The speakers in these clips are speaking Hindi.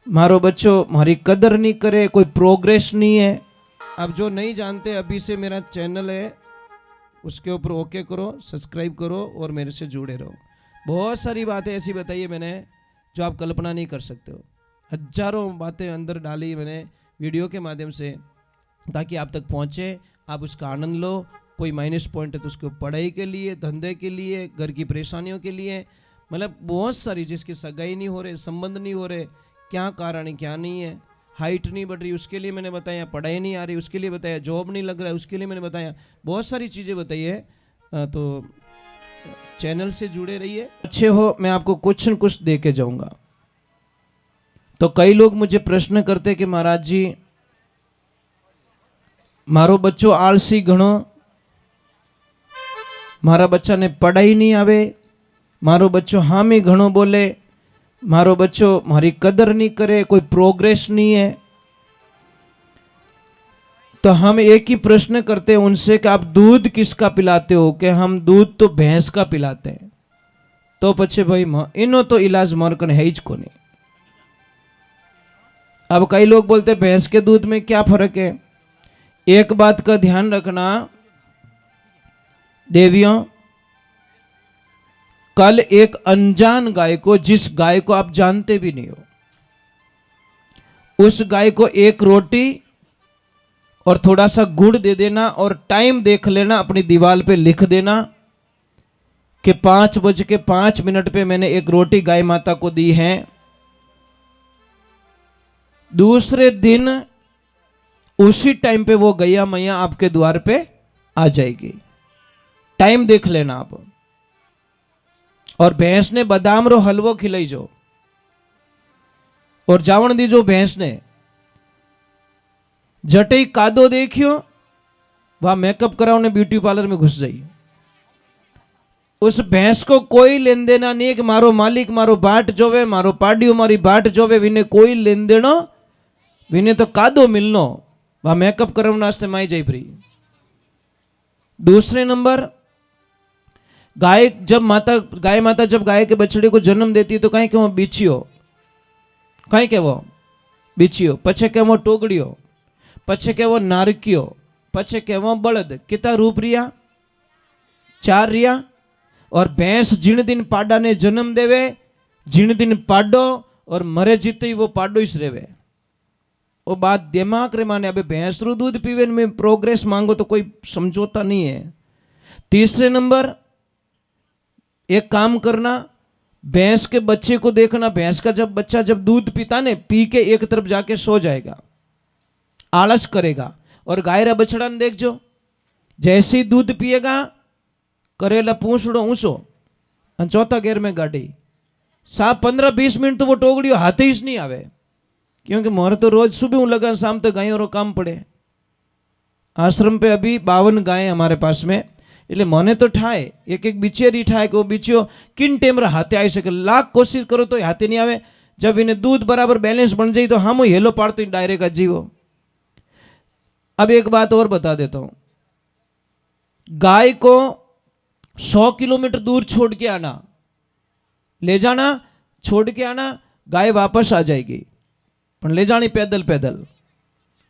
मारो बच्चों हमारी कदर नहीं करे, कोई प्रोग्रेस नहीं है। अब जो नहीं जानते अभी से मेरा चैनल है उसके ऊपर ओके करो, सब्सक्राइब करो और मेरे से जुड़े रहो। बहुत सारी बातें ऐसी बताई है मैंने जो आप कल्पना नहीं कर सकते हो। हजारों बातें अंदर डाली मैंने वीडियो के माध्यम से ताकि आप तक पहुँचे, आप उसका आनंद लो। कोई माइनस पॉइंट है तो उसको पढ़ाई के लिए, धंधे के लिए, घर की परेशानियों के लिए, मतलब बहुत सारी, जिसकी सगाई नहीं हो रहे, संबंध नहीं हो रहे, क्या कारण है क्या नहीं है, हाइट नहीं बढ़ रही उसके लिए मैंने बताया, पढ़ाई नहीं आ रही उसके लिए बताया, जॉब नहीं लग रहा है उसके लिए मैंने बताया, बहुत सारी चीज़ें बताई है। तो चैनल से जुड़े रहिए, अच्छे हो, मैं आपको कुछ न कुछ दे के जाऊँगा। तो कई लोग मुझे प्रश्न करते कि महाराज जी मारो बच्चो आलसी घणो, मारा बच्चा ने पढ़ाई नहीं आवे, मारो बच्चो हामी घणो बोले, मारो बच्चो मारी कदर नहीं करे, कोई प्रोग्रेस नहीं है। तो हम एक ही प्रश्न करते हैं उनसे कि आप दूध किसका पिलाते हो? कि हम दूध तो भैंस का पिलाते हैं। तो पछे भाई इनो तो इलाज मरकन है ही को नहीं। अब कई लोग बोलते भैंस के दूध में क्या फर्क है? एक बात का ध्यान रखना देवियों, कल एक अनजान गाय को, जिस गाय को आप जानते भी नहीं हो, उस गाय को एक रोटी और थोड़ा सा गुड़ दे देना और टाइम देख लेना, अपनी दीवार पे लिख देना कि 5:05 पे मैंने एक रोटी गाय माता को दी है। दूसरे दिन उसी टाइम पे वो गैया मैया आपके द्वार पे आ जाएगी। टाइम देख लेना आप। और भैंस ने बादाम रो हलवो खिलाई जो और जावण दी जो भैंस ने जटे कादो देखियो, वह मेकअप कराओ ने ब्यूटी पार्लर में घुस जाई। उस भैंस को कोई लेन देना नहीं कि मारो मालिक मारो बाट जोवे, मारो पाडियो मारी बाट जोवे, विने कोई लेन देनो, विने तो कादो मिलनो, वह मेकअप कराने वास्ते माई जाई फ्री। दूसरे नंबर, गाय माता जब गाय के बछड़े को जन्म देती है तो कहीं के वो बीछियो, कहीं के वो बीछियो, पछे के वो टोगड़ियो, पछे के वो नारकियो, पछे के वो बलद। कितना रूप रिया? 4 रिया। और भैंस जिन दिन पाडा ने जन्म देवे, जिन दिन पाडो और मरे जीते ही वो पाडो ही रेवे। वो बात दिमाग रे माने। अबे भैंस रू दूध पीवे में प्रोग्रेस मांगो तो कोई समझौता नहीं है। तीसरे नंबर, एक काम करना, भैंस के बच्चे को देखना। भैंस का बच्चा जब दूध पीता ने, पी के एक तरफ जाके सो जाएगा, आलस करेगा। और गाय रा बछड़ा ने देख जो, जैसे ही दूध पिएगा करेला पूंछड़ो ऊंचो और चौथा गेर में गाड़ी। 15-20 मिनट तो वो टोगड़ियो हाथे ही नहीं आवे, क्योंकि मोर तो रोज सुबह हूं लगा, शाम तक गायों रो काम पड़े। आश्रम पे अभी 52 गायें हमारे पास में, એટલે મને તો ઠાય એક बिचेरी ठाए कि वो बिचियो किन टेम रा हाथे आई सके। लाख कोशिश करो तो हाथे नहीं आवे। जब इन्हें दूध बराबर बैलेंस बन जाए तो हम हेलो पाड़तो डायरेक्ट अजीवो। अब एक बात और बता देता हूं, गाय को 100 किलोमीटर दूर छोड़ के आना, ले जाना, छोड़ के आना, गाय वापस आ जाएगी, पर ले जानी पैदल पैदल।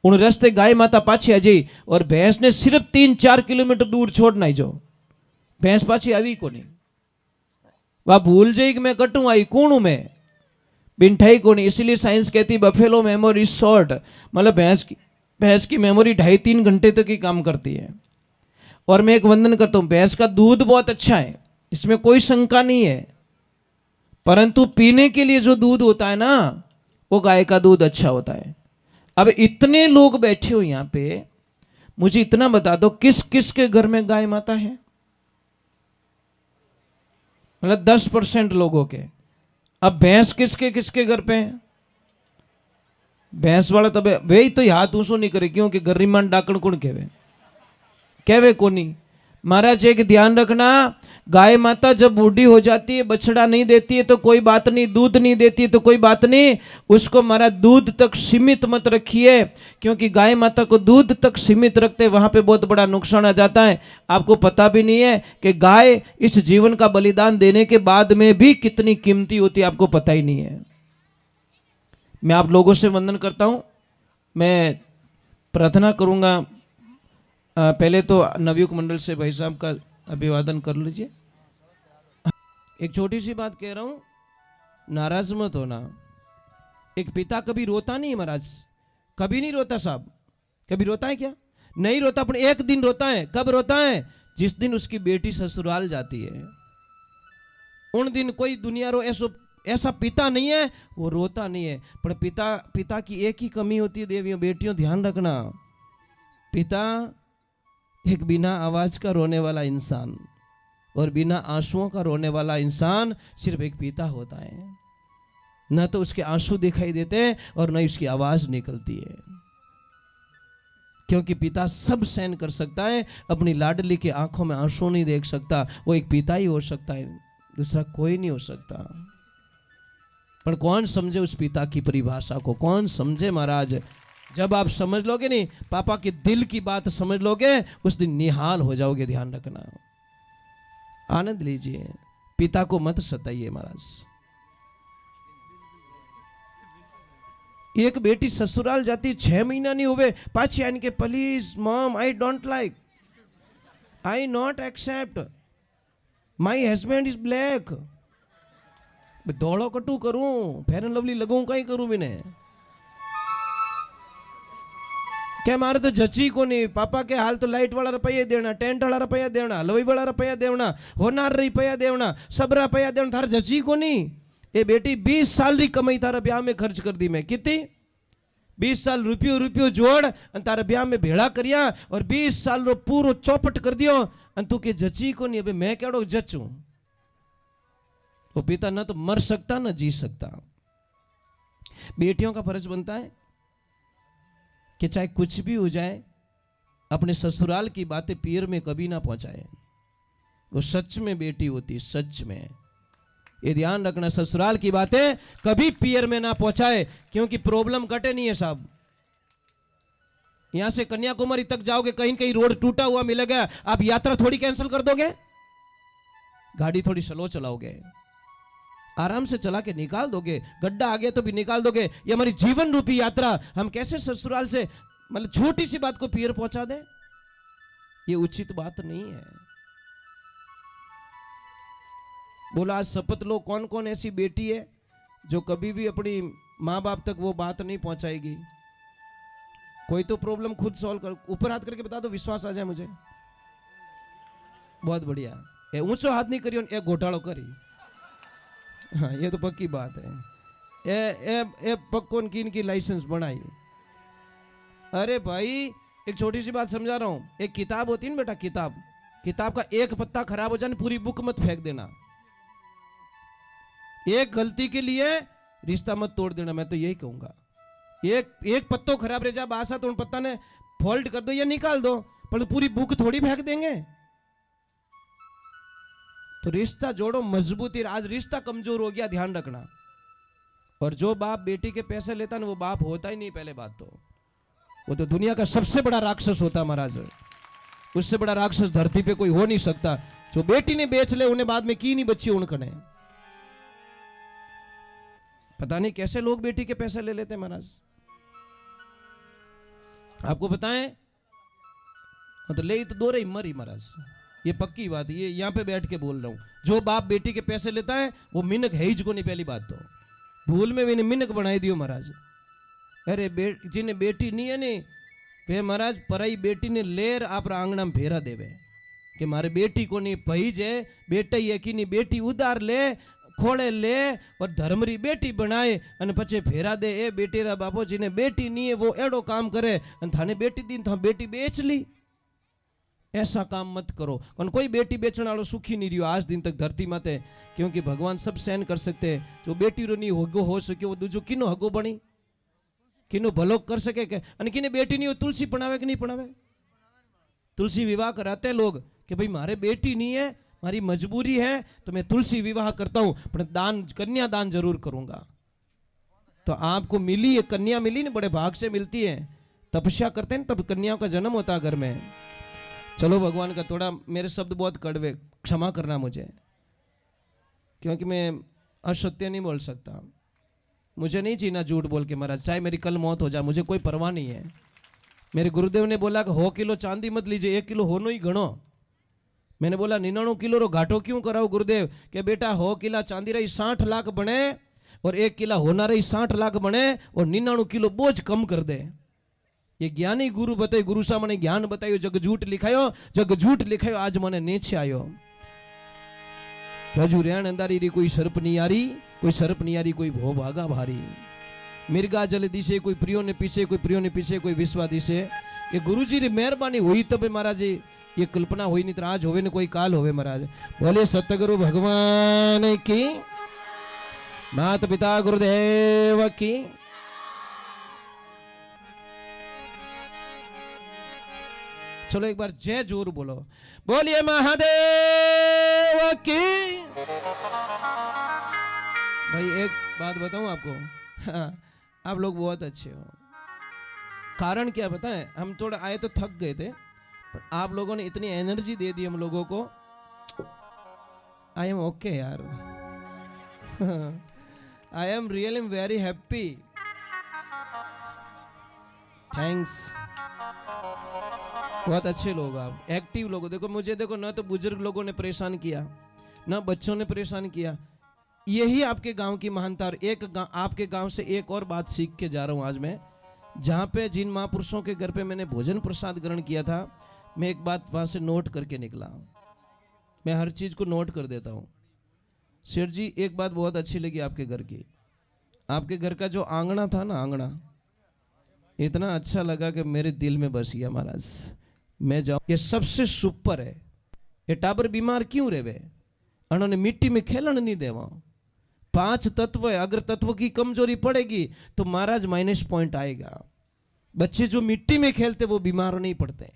उन रास्ते गाय माता पाछी आ जाई। और भैंस ने सिर्फ 3-4 किलोमीटर दूर छोड़ना ही जो, भैंस पाछी आई को नहीं। वह भूल जाई कि मैं कटू आई, कौन हूं मैं, बिनठाई को नहीं। इसलिए साइंस कहती बफेलो मेमोरी शॉर्ट, मतलब भैंस की मेमोरी 2.5-3 घंटे तक ही काम करती है। और मैं एक वंदन करता हूं, भैंस का दूध बहुत अच्छा है, इसमें कोई शंका नहीं है, परंतु पीने के लिए जो दूध होता है ना, वो गाय का दूध अच्छा होता है। अब इतने लोग बैठे हो यहां पे, मुझे इतना बता दो किस किस के घर में गाय माता है? मतलब 10% लोगों के। अब भैंस किसके किसके घर पे है? भैंस वाला तब वे ही तो हाथ ऊंचो नहीं करे, क्योंकि गर्रीमान डाकण कौन कहवे कोनी। महाराज एक ध्यान रखना, गाय माता जब बूढ़ी हो जाती है, बछड़ा नहीं देती है तो कोई बात नहीं, दूध नहीं देती है तो कोई बात नहीं, उसको महाराज दूध तक सीमित मत रखिए, क्योंकि गाय माता को दूध तक सीमित रखते वहां पे बहुत बड़ा नुकसान आ जाता है। आपको पता भी नहीं है कि गाय इस जीवन का बलिदान देने के बाद में भी कितनी कीमती होती है, आपको पता ही नहीं है। मैं आप लोगों से वंदन करता हूँ। मैं प्रार्थना करूँगा। पहले तो नवयुग मंडल से भाई साहब का अभिवादन कर लीजिए। एक छोटी सी बात कह रहा हूँ, नाराज मत होना। एक पिता कभी रोता नहीं है महाराज, कभी नहीं रोता साहब। कभी रोता है क्या? नहीं रोता, पर एक दिन रोता है। कब रोता है? जिस दिन उसकी बेटी ससुराल जाती है, उन दिन कोई दुनिया रो ऐसा पिता नहीं है, वो रोता नहीं है। पर पिता की एक ही कमी होती है देवियों बेटियों, ध्यान रखना। पिता एक बिना आवाज का रोने वाला इंसान और बिना आंसुओं का रोने वाला इंसान सिर्फ एक पिता होता है। न तो उसके आंसू दिखाई देते हैं और न उसकी आवाज निकलती है, क्योंकि पिता सब सहन कर सकता है, अपनी लाडली की आंखों में आंसू नहीं देख सकता। वो एक पिता ही हो सकता है, दूसरा कोई नहीं हो सकता। पर कौन समझे उस पिता की परिभाषा को? कौन समझे महाराज? जब आप समझ लोगे नहीं, पापा के दिल की बात समझ लोगे, उस दिन निहाल हो जाओगे। ध्यान रखना, आनंद लीजिए, पिता को मत सताइए महाराज। एक बेटी ससुराल जाती 6 महीना नहीं हुए, पाछी आने के please mom I don't like, I not accept, my husband is black. दौड़ो कटू करूं, फेयर एंड लवली लगूं, कहीं करूं बिने क्या? मारे तो जची को नहीं। पापा के हाल तो लाइट वाला रुपया देना, टेंट वाला रुपया देना, हलवाई वाला रुपया देना, होनार रुपया देना, सब रुपया देना, थार जची को नहीं। ये बेटी 20 साल री कमाई तारा ब्याह में खर्च कर दी मैं। कितनी? 20 साल रुपयो जोड़ और तारा ब्याह में भेड़ा करिया और 20 साल रो पूरो चौपट कर दियो और तू के जची को नहीं। अबे मैं केड़ो जचूं? वो पिता ना तो मर सकता ना जी सकता। बेटियों का फर्ज बनता है कि चाहे कुछ भी हो जाए, अपने ससुराल की बातें पीर में कभी ना पहुंचाए। वो सच में बेटी होती, सच में। ये ध्यान रखना, ससुराल की बातें कभी पियर में ना पहुंचाए, क्योंकि प्रॉब्लम कटे नहीं है साहब। यहां से कन्याकुमारी तक जाओगे, कहीं कहीं रोड टूटा हुआ मिलेगा, आप यात्रा थोड़ी कैंसिल कर दोगे? गाड़ी थोड़ी स्लो चलाओगे, आराम से चला के निकाल दोगे। गड्ढा आ गया तो भी निकाल दोगे। ये हमारी जीवन रूपी यात्रा, हम कैसे ससुराल से मतलब छोटी सी बात को पियर पहुंचा दे? ये उचित बात नहीं है। बोला आज शपथ लो, कौन कौन ऐसी बेटी है जो कभी भी अपनी माँ बाप तक वो बात नहीं पहुंचाएगी? कोई तो प्रॉब्लम खुद सॉल्व कर, ऊपर हाथ करके बता दो, विश्वास आ जाए मुझे। बहुत बढ़िया। ए ऊंचो हाथ नहीं करियो, एक घोटालो करी। हाँ, ये तो पक्की बात है। ए पक्को किन की लाइसेंस बनाई। अरे भाई एक छोटी सी बात समझा रहा हूं। एक किताब होती है ना बेटा, किताब का एक पत्ता खराब हो जाए, पूरी बुक मत फेंक देना। एक गलती के लिए रिश्ता मत तोड़ देना, मैं तो यही कहूंगा। एक पत्तो खराब रह जाए बासा तो उन पत्ता ने फोल्ड कर दो या निकाल दो, पर पूरी बुक थोड़ी फेंक देंगे। तो रिश्ता जोड़ो मजबूती। आज रिश्ता कमजोर हो गया, ध्यान रखना। और जो बाप बेटी के पैसे लेता ना, वो बाप होता ही नहीं। पहले बात तो वो तो दुनिया का सबसे बड़ा राक्षस होता महाराज। उससे बड़ा राक्षस धरती पे कोई हो नहीं सकता। जो बेटी ने बेच ले, उन्हें बाद में की नहीं बच्ची उनकने। पता नहीं कैसे लोग बेटी के पैसे ले लेते महाराज। आपको बताएं तो ले तो दो रही मरी महाराज, ये पक्की बात। ये यहां पे बैठ के बोल रहा हूं। जो बाप बेटी के पैसे लेता है वो मिनक है ही को नहीं। पहली बात तो भूल में भी मिनक बनाई दियो महाराज। अरे जिन्हें बेटी नहीं है नहीं वे महाराज पराई बेटी ने लेर आप आंगणा में फेरा देवे कि मारे बेटी को नहीं भई जे बेटा ही है कि नहीं, बेटी उधार ले खोड़े ले और धर्मरी बेटी बनाए और पछे फेरा दे। ए बेटी रा बापो जिन्हें बेटी नहीं है वो एड़ो काम करे और थाने बेटी दी था बेटी बेच ली। ऐसा काम मत करो। और कोई बेटी बेचने वालों सुखी नहीं रही आज दिन तक धरती माते, क्योंकि भगवान सब सहन कर सकते हैं। जो बेटी रो नहीं हगो हो सके वो दूजो किनो हगो बनी, किनो भलो कर सके के? किने बेटी नहीं हो तुलसी पढ़ावे कि नहीं पढ़ावे? तुलसी विवाह कराते लोग कि भाई मारे बेटी नहीं है, मारी मजबूरी है तो मैं तुलसी विवाह करता हूं, पर दान कन्या दान जरूर करूंगा। तो आपको मिली है कन्या, मिली ना, बड़े भाग से मिलती है। तपस्या करते हैं तब कन्याओं का जन्म होता है घर में। चलो भगवान का थोड़ा मेरे शब्द बहुत कड़वे, क्षमा करना मुझे, क्योंकि मैं असत्य नहीं बोल सकता। मुझे नहीं जीना झूठ बोल के महाराज, चाहे मेरी कल मौत हो जाए मुझे कोई परवाह नहीं है। मेरे गुरुदेव ने बोला कि 100 किलो चांदी मत लीजिए, 1 किलो होनो ही घणो। मैंने बोला 99 किलो रो घाटो क्यों कराओ गुरुदेव? के बेटा 100 किला चांदी रही 60 लाख बने और 1 किला होना रही 60 लाख बने और 99 किलो बोझ कम कर दे। ये ज्ञानी गुरु बताए, गुरु साहब ने ज्ञान बतायो, जग झूठ लिखायो, जग झूठ लिखायो, आज मने नीचे आयो। रजू रेण अंदारी री कोई सर्प नहीं आरी, कोई सर्प नहीं आरी, कोई भो भागा भारी। मिर्गा जल दिशे, कोई प्रियो ने पीछे, कोई प्रियो ने पीछे, कोई विश्वा दिशे। ये गुरुजी री मेहरबानी हुई तब महाराज जी, ये कल्पना हुई नहीं तो आज होवे ने कोई काल होवे महाराज। बोले सतगुरु भगवान की, मात पिता गुरुदेव की। चलो एक बार जय जोर बोलो, बोलिए महादेव की। भाई एक बात बताऊं आपको, हाँ, आप लोग बहुत अच्छे हो। कारण क्या बताएं, हम थोड़ा आए तो थक गए थे, पर आप लोगों ने इतनी एनर्जी दे दी हम लोगों को। आई एम ओके यार, I am really very happy, thanks. बहुत अच्छे लोग आप, एक्टिव लोग। देखो मुझे, देखो ना तो बुजुर्ग लोगों ने परेशान किया, ना बच्चों ने परेशान किया। यही आपके गांव की महानता। और आपके गांव से एक और बात सीख के जा रहा हूं आज मैं। जहां पे जिन महापुरुषों के घर पे मैंने भोजन प्रसाद ग्रहण किया था, मैं एक बात वहां से नोट करके निकला। मैं हर चीज को नोट कर देता हूं। सेठ जी एक बात बहुत अच्छी लगी आपके घर की, आपके घर का जो आंगना था ना, आंगना इतना अच्छा लगा कि मेरे दिल में बस गया महाराज। मैं जाऊं, ये सबसे सुपर है। ये टाबर बीमार क्यों रहे? उन्होंने मिट्टी में खेलन नहीं देवा। 5 तत्व है, अगर तत्व की कमजोरी पड़ेगी तो महाराज माइनस पॉइंट आएगा। बच्चे जो मिट्टी में खेलते वो बीमार नहीं पड़ते।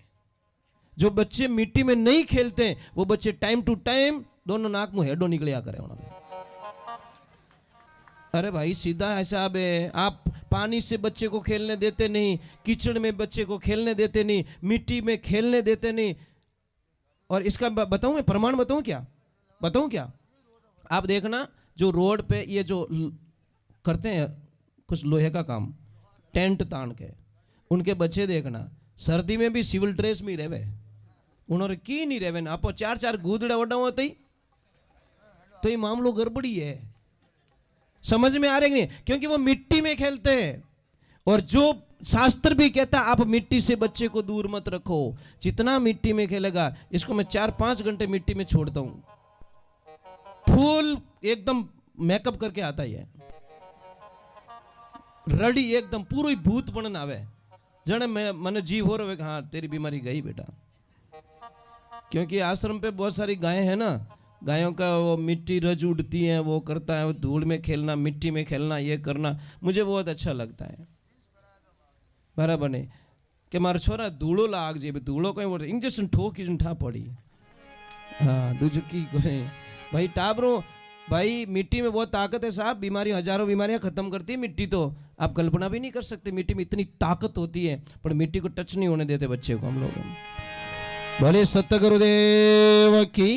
जो बच्चे मिट्टी में नहीं खेलते वो बच्चे टाइम टू टाइम दोनों नाक मुंह हेडो निकलिया करे उन्होंने। अरे भाई सीधा हिसाब है। आप पानी से बच्चे को खेलने देते नहीं, कीचड़ में बच्चे को खेलने देते नहीं, मिट्टी में खेलने देते नहीं। और इसका बताऊं मैं, प्रमाण बताऊं क्या? आप देखना जो रोड पे ये जो करते हैं कुछ लोहे का काम, टेंट तान के, उनके बच्चे देखना सर्दी में भी सिविल ड्रेस में रहे। उन्होंने की नहीं रहे ना, आप 4 गूदड़े ओडा होते तो ये मामलो गड़बड़ी है। समझ में आ रहे नहीं? क्योंकि वो मिट्टी में खेलते हैं। और जो शास्त्र भी कहता है आप मिट्टी से बच्चे को दूर मत रखो। जितना मिट्टी में खेलेगा, इसको मैं 4-5 घंटे मिट्टी में छोड़ता हूं, फुल एकदम मेकअप करके आता है, रड़ी एकदम पूरी भूत बनन आवे, जने मैंने जीव हो रहे हाँ तेरी बीमारी गई बेटा। क्योंकि आश्रम पे बहुत सारी गायें हैं ना, गायों का वो मिट्टी रज उड़ती है, वो करता है, वो धूल में खेलना, मिट्टी में खेलना, ये करना मुझे बहुत अच्छा लगता है। बराबर नहीं कि मारा छोरा धूलो लाग जे, धूलो कहीं बोलते इंजेक्शन ठोकी ठा पड़ी। हाँ दूजकी भाई टाबरो, भाई मिट्टी में बहुत ताकत है साहब, बीमारी हजारों बीमारियां खत्म करती है मिट्टी। तो आप कल्पना भी नहीं कर सकते मिट्टी में इतनी ताकत होती है, पर मिट्टी को टच नहीं होने देते बच्चे को हम लोग। भले सतगुरुदेव की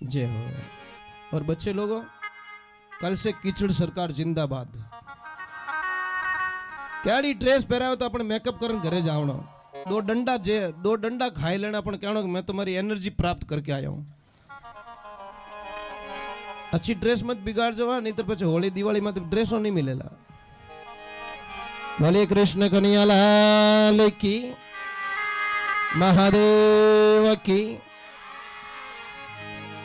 जय हो। और बच्चे लोगों, कल से कीचड़ सरकार जिंदाबाद। कैडी ड्रेस पहराओ तो अपने मेकअप करन घरे जावणो, 2 डंडा खाई लेना, अपन कहना मैं तुम्हारी एनर्जी प्राप्त करके आया हूं। अच्छी ड्रेस मत बिगाड़ जवा, नहीं तो પછી होली दिवाली में ड्रेसों नहीं मिलेला। भले कृष्ण कन्हैया लाल की, महादेव की।